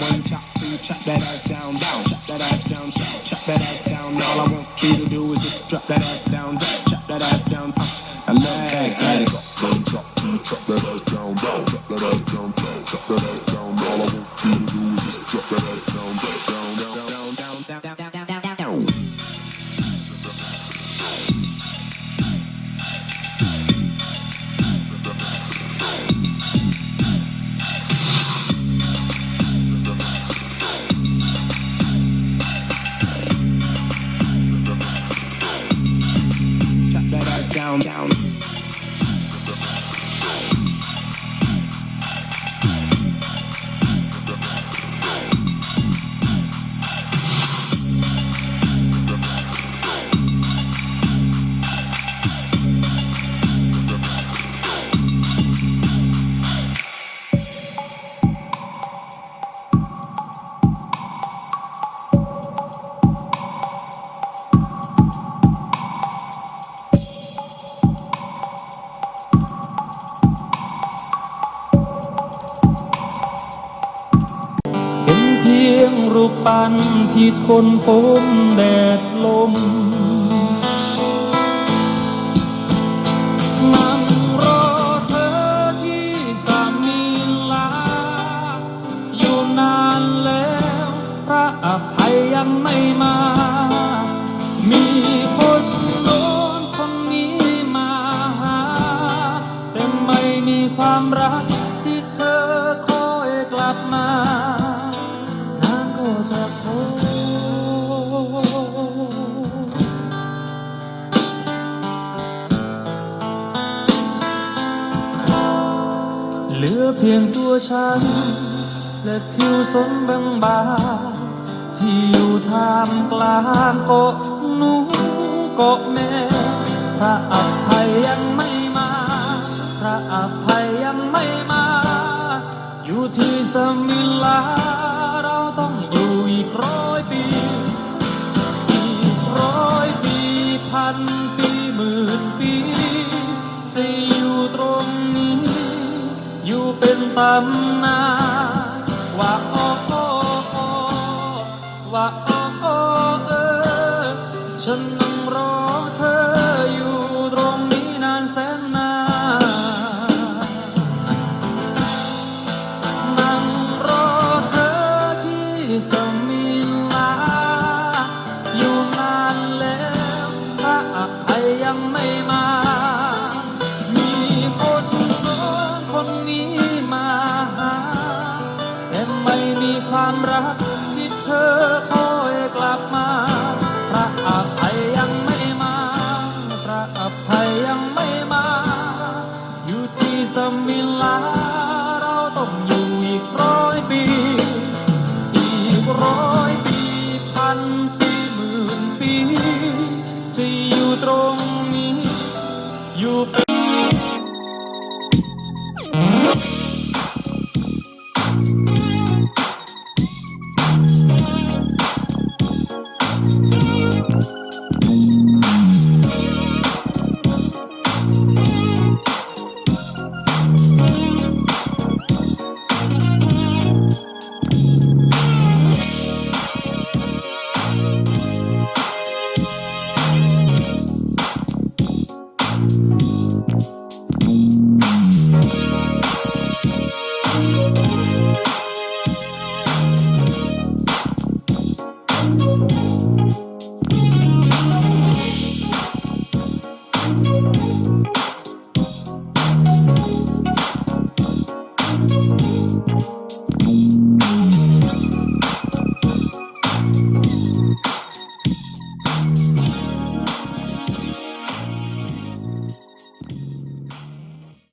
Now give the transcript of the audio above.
One chop, two chop that ass down, down, chop that ass down, chop that ass down. All I want you to do is just drop that ass down, chop that ass down. I love that, got it. One chop, two chop that ass down, down, chop that ass down, chop that ass down. All I want you to do is just drop that ass down, down, down, down, down, down, down, down, down. Down, down.รูปปั้นที่ทนฝนแดดลมนั่งรอเธอที่สามีลาอยู่นานแล้วพระอภัยยังไม่มามีคนโน้นคนนี้มาหาแต่ไม่มีความรักที่เธอคอยกลับมาเหลือเพียงตัวฉันและทิวสนบางๆที่อยู่ท่ามกลางเกาะนูเกาะแม่พระอภัยยังไม่มาพระอภัยยังไม่มาอยู่ที่สมิลาเราต้องอยู่อีก100 ปีอีก100 ปีพันปีหมื่นปีจะอยู่ตรงนี้อยู่เป็นตำนานว่าโอ้โอ้โอ้ว่าโอ้โอ้ฉันนั่งรอเธออยู่ตรงนี้นานแสนนานนั่งรอเธอที่สมิลาอยู่นานแล้วพระอภัยยังไม่มามีคนคนนี้มาหาแต่ไม่มีความรัก